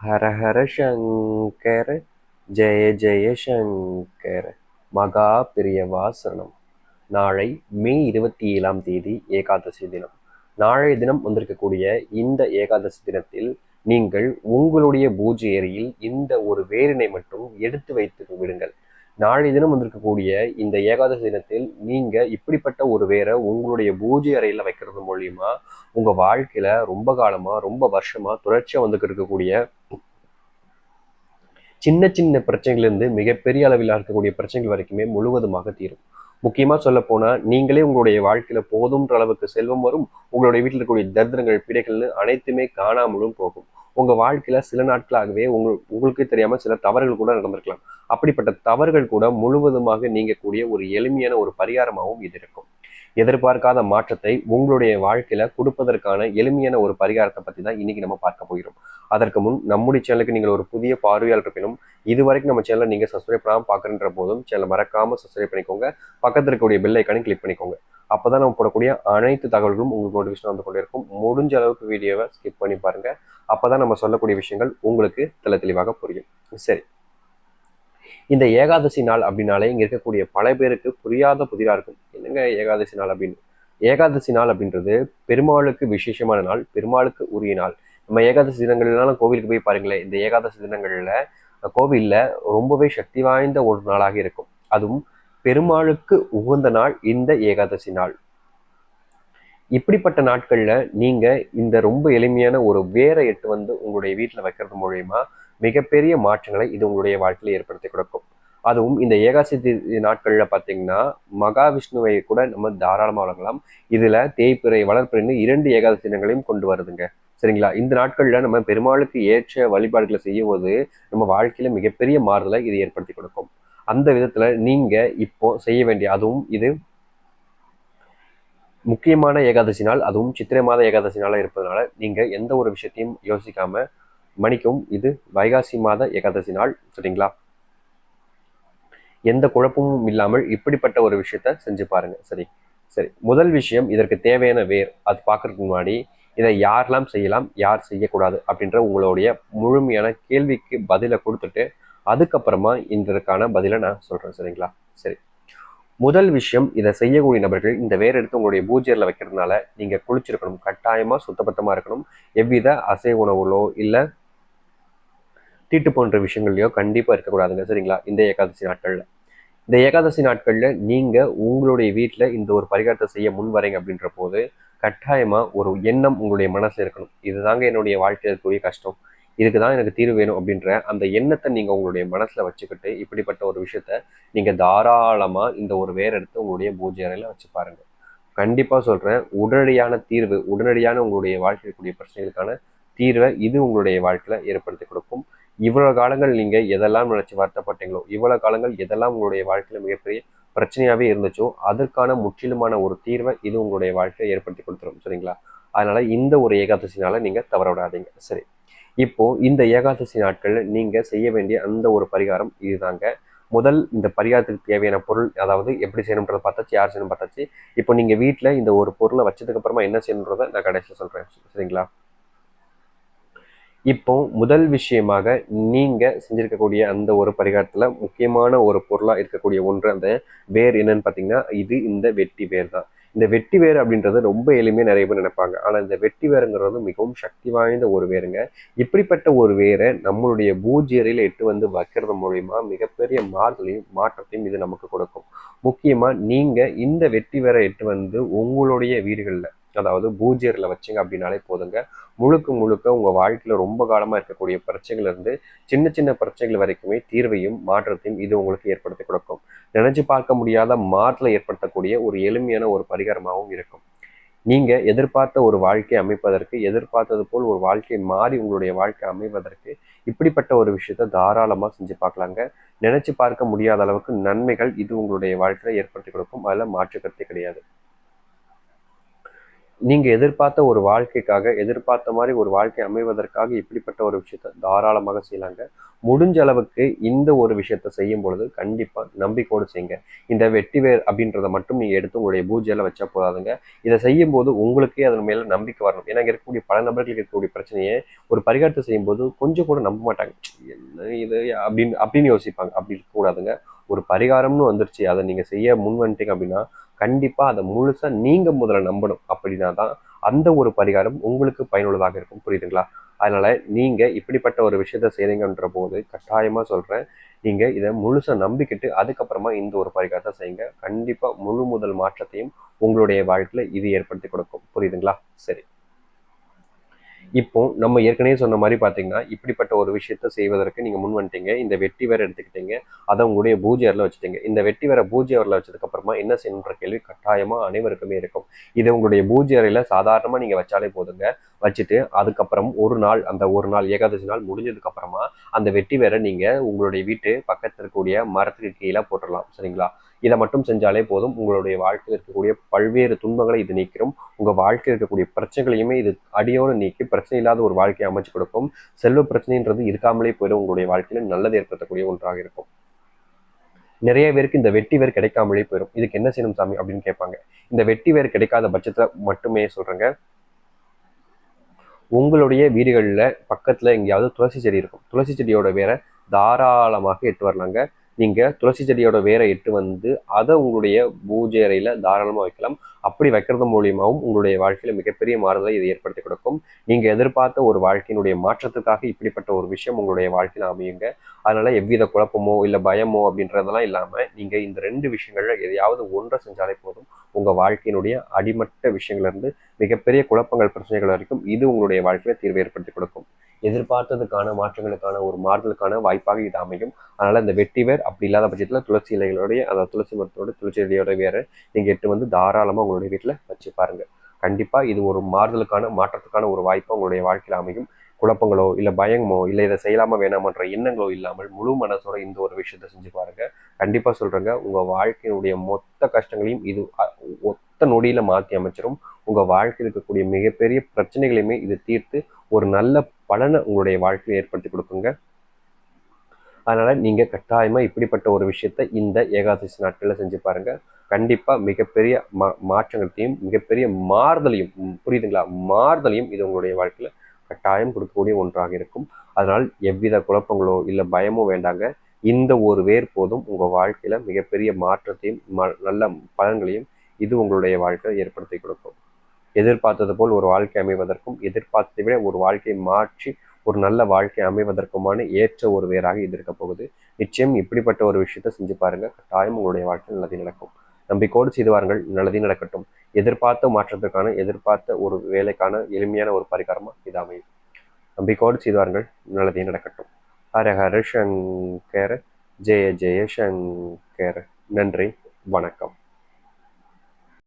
ஹர ஹர சங்கர ஜெய ஜெய சங்கர மகா பிரியவா சரணம். நாளை மே 27ஆம் தேதி ஏகாதசி தினம். நாளைய தினம் வந்திருக்கக்கூடிய இந்த ஏகாதசி தினத்தில் நீங்கள் உங்களுடைய பூஜை அறையில் இந்த ஒரு வேரினை மட்டும் எடுத்து வைத்து விடுங்கள். நாளைய தினம் வந்திருக்கக்கூடிய இந்த ஏகாதசி தினத்தில் நீங்க இப்படிப்பட்ட ஒரு வேரை உங்களுடைய பூஜை அறையில வைக்கிறது மூலியமா உங்க வாழ்க்கையில ரொம்ப காலமா ரொம்ப வருஷமா தொடர்ச்சியா வந்துட்டு இருக்கக்கூடிய சின்ன சின்ன பிரச்சனைகளிலிருந்து மிகப்பெரிய அளவில் இருக்கக்கூடிய பிரச்சனைகள் வரைக்குமே முழுவதுமாக தீரும். முக்கியமா சொல்ல போனா நீங்களே உங்களுடைய வாழ்க்கையில போதும்ன்ற அளவுக்கு செல்வம் வரும். உங்களுடைய வீட்டில் இருக்கக்கூடிய தரித்திரங்கள் பிழைகள்னு அனைத்துமே காணாமலும் போகும். உங்க வாழ்க்கையில சில நாட்களாகவே உங்களுக்கே தெரியாம சில தவறுகள் கூட நடந்திருக்கலாம். அப்படிப்பட்ட தவறுகள் கூட முழுவதுமாக நீங்கக்கூடிய ஒரு எளிமையான ஒரு பரிகாரமாகவும் இது இருக்கும். எதிர்பார்க்காத மாற்றத்தை உங்களுடைய வாழ்க்கையில கொடுப்பதற்கான எளிமையான ஒரு பரிகாரத்தை பத்தி தான் இன்னைக்கு நம்ம பார்க்க போகிறோம். அதற்கு முன் நம்முடைய சேனலுக்கு நீங்கள் ஒரு புதிய பார்வையாளர் இருப்பினும் இதுவரைக்கும் நம்ம சேனலை நீங்க சப்ஸ்கிரைப் பண்ணாமல் பார்க்குற போதும் சேனலை மறக்காம சப்ஸ்கிரைப் பண்ணிக்கோங்க. பக்கத்தில் இருக்கக்கூடிய பெல் ஐக்கானை கிளிக் பண்ணிக்கோங்க. அப்பதான் நம்ம போடக்கூடிய அனைத்து தகவல்களும் உங்களுக்கு நோட்டிஃபிகேஷன் வந்து கொண்டே இருக்கும். முடிஞ்ச அளவுக்கு வீடியோவை ஸ்கிப் பண்ணி பாருங்க. அப்பதான் நம்ம சொல்லக்கூடிய விஷயங்கள் உங்களுக்கு தெளிவாக புரியும். சரி, இந்த ஏகாதசி நாள் அப்படின்னாலே இங்க இருக்கக்கூடிய பல பேருக்கு புரியாத புதிரா இருக்கும். என்னங்க ஏகாதசி நாள் அப்படின்னு? ஏகாதசி நாள் அப்படின்றது பெருமாளுக்கு விசேஷமான நாள், பெருமாளுக்கு உரிய நாள். நம்ம ஏகாதசி தினங்கள்னாலும் கோவிலுக்கு போய் பாருங்களேன். இந்த ஏகாதசி தினங்கள்ல கோவில்ல ரொம்பவே சக்தி வாய்ந்த ஒரு நாளாக இருக்கும். அதுவும் பெருமாளுக்கு உகந்த நாள் இந்த ஏகாதசி நாள். இப்படிப்பட்ட நாட்கள்ல நீங்க இந்த ரொம்ப எளிமையான ஒரு வேரை எட்டு வந்து உங்களுடைய வீட்டுல வைக்கிறது மூலயமா மிகப்பெரிய மாற்றங்களை இது உங்களுடைய வாழ்க்கையில ஏற்படுத்தி கொடுக்கும். அதுவும் இந்த ஏகாதசி நாட்கள்ல பாத்தீங்கன்னா மகாவிஷ்ணுவை கூட நம்ம தாராளமா வழங்கலாம். இதுல தேய்பிறை வளர்ப்பிறைன்னு 2 ஏகாதசி தினங்களையும் கொண்டு வருதுங்க. சரிங்களா? இந்த நாட்கள்ல நம்ம பெருமாளுக்கு ஏற்ற வழிபாடுகளை செய்யும் போது நம்ம வாழ்க்கையில மிகப்பெரிய மாறுதலை இது ஏற்படுத்தி கொடுக்கும். அந்த விதத்துல நீங்க இப்போ செய்ய வேண்டிய, அதுவும் இது முக்கியமான ஏகாதசி நாள், அதுவும் சித்திரை மாத ஏகாதசி நாளா இருப்பதனால நீங்க எந்த ஒரு விஷயத்தையும் யோசிக்காம மன்னிக்கவும், இது வைகாசி மாத ஏகாதசி நாள். சரிங்களா? எந்த குழப்பமும் இல்லாமல் இப்படிப்பட்ட ஒரு விஷயத்த செஞ்சு பாருங்க. சரி சரி, முதல் விஷயம், இதற்கு தேவையான வேர் அது பார்க்கறதுக்கு முன்னாடி இதை யாரெல்லாம் செய்யலாம், யார் செய்யக்கூடாது அப்படின்ற உங்களுடைய முழுமையான கேள்விக்கு பதிலை கொடுத்துட்டு அதுக்கப்புறமா இதற்கான பதிலை நான் சொல்றேன். சரிங்களா? சரி, முதல் விஷயம், இதை செய்யக்கூடிய நபர்கள் இந்த வேர் எடுத்து உங்களுடைய பூஜையில் வைக்கிறதுனால நீங்க குளிச்சிருக்கணும். கட்டாயமா சுத்தபத்தமா இருக்கணும். எவ்வித அசைவ உணவுகளோ இல்ல தீட்டு போன்ற விஷயங்கள்லயோ கண்டிப்பா இருக்கக்கூடாதுங்க. சரிங்களா? இந்த ஏகாதசி நாட்கள்ல நீங்க உங்களுடைய வீட்டுல இந்த ஒரு பரிகாரத்தை செய்ய முன் வரீங்க அப்படின்ற போது கட்டாயமா ஒரு எண்ணம் உங்களுடைய மனசுல இருக்கணும். இதுதாங்க என்னுடைய வாழ்க்கையில் இருக்கக்கூடிய கஷ்டம், இதுக்குதான் எனக்கு தீர்வு வேணும் அப்படின்ற அந்த எண்ணத்தை நீங்க உங்களுடைய மனசுல வச்சுக்கிட்டு இப்படிப்பட்ட ஒரு விஷயத்த நீங்க தாராளமா இந்த ஒரு வேர் எடுத்து உங்களுடைய பூஜை அறையில வச்சு பாருங்க. கண்டிப்பா சொல்றேன், உடனடியான தீர்வு, உடனடியான உங்களுடைய வாழ்க்கைக்கூடிய பிரச்சனைகளுக்கான தீர்வை இது உங்களுடைய வாழ்க்கையில ஏற்படுத்தி கொடுக்கும். இவ்வளவு காலங்கள் நீங்க எதெல்லாம் நினைச்சு வருத்தப்பட்டீங்களோ, இவ்வளவு காலங்கள் எதெல்லாம் உங்களுடைய வாழ்க்கையில மிகப்பெரிய பிரச்சனையாவே இருந்துச்சோ அதற்கான முற்றிலுமான ஒரு தீர்வை இது உங்களுடைய வாழ்க்கையை ஏற்படுத்தி கொடுத்துரும். சரிங்களா? அதனால இந்த ஒரு ஏகாதசினால நீங்க தவற விடாதீங்க. சரி, இப்போ இந்த ஏகாதசி நாட்கள்ல நீங்க செய்ய வேண்டிய அந்த ஒரு பரிகாரம் இதுதாங்க. முதல், இந்த பரிகாரத்துக்கு தேவையான பொருள், அதாவது எப்படி செய்யணுன்றதை பார்த்தாச்சு, யார் செய்யணும் பார்த்தாச்சு. இப்போ நீங்க வீட்டுல இந்த ஒரு பொருளை வச்சதுக்கு அப்புறமா என்ன செய்யணுன்றதை நான் கடைசியில் சொல்றேன். சரிங்களா? இப்போ முதல் விஷயமாக நீங்க செஞ்சிருக்கக்கூடிய அந்த ஒரு பரிகாரத்துல முக்கியமான ஒரு பொருளா இருக்கக்கூடிய ஒன்று, அந்த வேர் என்னன்னு பாத்தீங்கன்னா இது இந்த வெட்டி வேர் தான். இந்த வெட்டி வேர் அப்படின்றது ரொம்ப எளிமையா நிறைய பேர் நினைப்பாங்க. ஆனா இந்த வெட்டி வேருங்கிறது மிகவும் சக்தி வாய்ந்த ஒரு வேருங்க. இப்படிப்பட்ட ஒரு வேரை நம்மளுடைய பூஜை அறையில இட்டு வந்து வைக்கிறது மூலியமா மிகப்பெரிய மாறுதலையும் மாற்றத்தையும் இது நமக்கு கொடுக்கும். முக்கியமா நீங்க இந்த வெட்டி வேரை இட்டு வந்து உங்களுடைய வீடுகள்ல, அதாவது பூஜை அறையில வச்சிங்க அப்படின்னாலே போதுங்க, முழுக்க முழுக்க உங்க வாழ்க்கையில ரொம்ப காலமா இருக்கக்கூடிய பிரச்சனைகள் இருந்து சின்ன சின்ன பிரச்சனைகள் வரைக்குமே தீர்வையும் மாற்றத்தையும் இது உங்களுக்கு ஏற்படுத்தி கொடுக்கும். நினைச்சு பார்க்க முடியாத மாற்றலை ஏற்படுத்தக்கூடிய ஒரு எளிமையான ஒரு பரிகாரமாகவும் இருக்கும். நீங்க எதிர்பார்த்த ஒரு வாழ்க்கை அமைப்பதற்கு, எதிர்பார்த்தது போல் ஒரு வாழ்க்கை மாறி உங்களுடைய வாழ்க்கை அமைவதற்கு இப்படிப்பட்ட ஒரு விஷயத்த தாராளமா செஞ்சு பார்க்கலாங்க. நினைச்சு பார்க்க முடியாத அளவுக்கு நன்மைகள் இது உங்களுடைய வாழ்க்கையில ஏற்படுத்தி கொடுக்கும். அதுல மாற்று கருத்தே கிடையாது. நீங்க எதிர்பார்த்த ஒரு வாழ்க்கைக்காக, எதிர்பார்த்த மாதிரி ஒரு வாழ்க்கை அமைவதற்காக இப்படிப்பட்ட ஒரு விஷயத்த தாராளமாக செய்யலாங்க. முடிஞ்ச அளவுக்கு இந்த ஒரு விஷயத்த செய்யும் பொழுது கண்டிப்பா நம்பிக்கையோடு செய்யுங்க. இந்த வெட்டிவேர் அப்படின்றத மட்டும் நீங்க எடுத்து உங்களுடைய பூஜையில வச்சா போதாதுங்க. இதை செய்யும் போது உங்களுக்கே அதன் மேல நம்பிக்கை வரணும். ஏன்னா இங்க இருக்கக்கூடிய பல நபர்களுக்கு இருக்கக்கூடிய பிரச்சனையே ஒரு பரிகாரத்தை செய்யும் போது கொஞ்சம் கூட நம்ப மாட்டாங்க. என்ன இது அப்படின்னு அப்படின்னு யோசிப்பாங்க. அப்படி இருக்கக்கூடாதுங்க. ஒரு பரிகாரம்னு வந்துருச்சு, அதை நீங்க செய்ய முன் வந்துட்டீங்க அப்படின்னா கண்டிப்பா அதை முழுசா நீங்க முதல்ல நம்பணும். அப்படின்னா தான் அந்த ஒரு பரிகாரம் உங்களுக்கு பயனுள்ளதாக இருக்கும். புரியுதுங்களா? அதனால நீங்க இப்படிப்பட்ட ஒரு விஷயத்த செய்றீங்கன்ற போது கட்டாயமா சொல்றேன், நீங்க இதை முழுசா நம்பிக்கிட்டு அதுக்கப்புறமா இந்த ஒரு பரிகாரத்தை செய்யுங்க. கண்டிப்பா முழு முதல் மாற்றத்தையும் உங்களுடைய வாழ்க்கையில இது ஏற்படுத்தி கொடுக்கும். புரியுதுங்களா? சரி. இப்போ நம்ம ஏற்கனவே சொன்ன மாதிரி பார்த்தீங்கன்னா, இப்படிப்பட்ட ஒரு விஷயத்த செய்வதற்கு நீங்க முன் வந்துட்டீங்க. இந்த வெட்டி வேற எடுத்துக்கிட்டீங்க. அதை உங்களுடைய பூஜை அறையில வச்சுட்டீங்க. இந்த வெட்டி வேற பூஜை அறையில வச்சதுக்கு அப்புறமா என்ன செய்யணுன்ற கேள்வி கட்டாயமா அனைவருக்குமே இருக்கும். இது உங்களுடைய பூஜை அறையில சாதாரணமா நீங்க வச்சாலே போதுங்க. வச்சுட்டு அதுக்கப்புறம் ஒரு நாள், அந்த ஒரு நாள் ஏகாதசி நாள் முடிஞ்சதுக்கு அப்புறமா அந்த வெட்டி வேற நீங்க உங்களுடைய வீட்டு பக்கத்துல இருக்கக்கூடிய மரத்துக்கு கீழே போட்டுடலாம். சரிங்களா? இதை மட்டும் செஞ்சாலே போதும். உங்களுடைய வாழ்க்கையில் இருக்கக்கூடிய பல்வேறு துன்பங்களை இது நீக்கிரும். உங்க வாழ்க்கையில் இருக்கக்கூடிய பிரச்சனைகளையுமே இது அடியோடு நீக்கி பிரச்சனை இல்லாத ஒரு வாழ்க்கையை அமைச்சு கொடுக்கும். செல்வ பிரச்சனைன்றது இருக்காமலே போயிடும். உங்களுடைய வாழ்க்கையில நல்லது ஏற்படுத்தக்கூடிய ஒன்றாக இருக்கும். நிறைய பேருக்கு இந்த வெட்டி வேர் கிடைக்காமலே போயிடும். இதுக்கு என்ன செய்யணும் சாமி அப்படின்னு கேட்பாங்க. இந்த வெட்டி வேர் கிடைக்காத பட்சத்துல மட்டுமே சொல்றேங்க, உங்களுடைய வீடுகளில் பக்கத்துல எங்கேயாவது துளசி செடி இருக்கும். துளசி செடியோட வேரை தாராளமாக எட்டு வரலாங்க. நீங்க துளசி செடியோட வேரை எட்டு வந்து அதை உங்களுடைய பூஜை அறையில தாராளமாக வைக்கலாம். அப்படி வைக்கிறது மூலியமாகவும் உங்களுடைய வாழ்க்கையில மிகப்பெரிய மாறுதலை இது ஏற்படுத்தி கொடுக்கும். நீங்க எதிர்பார்த்த ஒரு வாழ்க்கையினுடைய மாற்றத்துக்காக இப்படிப்பட்ட ஒரு விஷயம் உங்களுடைய வாழ்க்கையில அமையுங்க. அதனால எவ்வித குழப்பமோ இல்லை பயமோ அப்படின்றதெல்லாம் இல்லாம நீங்க இந்த ரெண்டு விஷயங்கள்ல எதையாவது ஒன்றை செஞ்சாலே போதும். உங்க வாழ்க்கையினுடைய அடிமட்ட விஷயங்கள்ல இருந்து மிகப்பெரிய குழப்பங்கள் பிரச்சனைகள் வரைக்கும் இது உங்களுடைய வாழ்க்கையில தீர்வு ஏற்படுத்தி கொடுக்கும். எதிர்பார்த்ததுக்கான மாற்றங்களுக்கான ஒரு மாறுதலுக்கான வாய்ப்பாக இது அமையும். அதனால இந்த வெட்டிவேர் அப்படி இல்லாத பட்சத்தில் துளசி இலைகளுடைய அந்த துளசி மரத்தோட துளசி இலையோட வேற நீங்க எட்டு வந்து தாராளமா உங்களுடைய வீட்டில் வச்சு பாருங்க. கண்டிப்பா இது ஒரு மாறுதலுக்கான மாற்றத்துக்கான ஒரு வாய்ப்பா உங்களுடைய வாழ்க்கையில் அமையும். குழப்பங்களோ இல்லை பயமோ இல்லை இதை செய்யலாமா வேணாமன்ற எண்ணங்களோ இல்லாமல் முழு மனசோட இந்த ஒரு விஷயத்த செஞ்சு பாருங்க. கண்டிப்பா சொல்றேங்க, உங்க வாழ்க்கையினுடைய மொத்த கஷ்டங்களையும் இது ஒத்த நொடியில மாற்றி அமைச்சிடும். உங்க வாழ்க்கையில் இருக்கக்கூடிய மிகப்பெரிய பிரச்சனைகளையுமே இது தீர்த்து ஒரு நல்ல பலனை உங்களுடைய வாழ்க்கையை ஏற்படுத்தி கொடுக்குங்க. அதனால நீங்க கட்டாயமா இப்படிப்பட்ட ஒரு விஷயத்த இந்த ஏகாதசி நாட்கள்ல செஞ்சு பாருங்க. கண்டிப்பா மிகப்பெரிய மாற்றங்களையும் மிகப்பெரிய மாறுதலையும், புரியுதுங்களா, மாறுதலையும் இது உங்களுடைய வாழ்க்கையில கட்டாயம் கொடுக்கக்கூடிய ஒன்றாக இருக்கும். அதனால் எவ்வித குழப்பங்களோ இல்லை பயமோ வேண்டாங்க. இந்த ஒரு வேர் போதும் உங்க வாழ்க்கையில மிகப்பெரிய மாற்றத்தையும் நல்ல பலன்களையும் இது உங்களுடைய வாழ்க்கையை ஏற்படுத்தி கொடுக்கும். எதிர்பார்த்தது போல் ஒரு வாழ்க்கை அமைவதற்கும் எதிர்பார்த்ததை விட ஒரு வாழ்க்கையை மாற்றி ஒரு நல்ல வாழ்க்கை அமைவதற்குமான ஏற்ற ஒரு வேராக இது இருக்க போகுது. நிச்சயம் இப்படிப்பட்ட ஒரு விஷயத்த செஞ்சு பாருங்க. கட்டாயம் உங்களுடைய வாழ்க்கை நல்லதே நடக்கும். நம்பிக்கையோடு செய்து வாருங்கள், நல்லதே நடக்கட்டும். எதிர்பார்த்த மாற்றத்துக்கான எதிர்பார்த்த ஒரு வேலைக்கான எளிமையான ஒரு பரிகாரமா இது அமையும். நம்பிக்கையோடு செய்து வாருங்கள், நல்லதே நடக்கட்டும். ஹர ஹர சங்கர, ஜெய ஜெய சங்கர. நன்றி, வணக்கம்.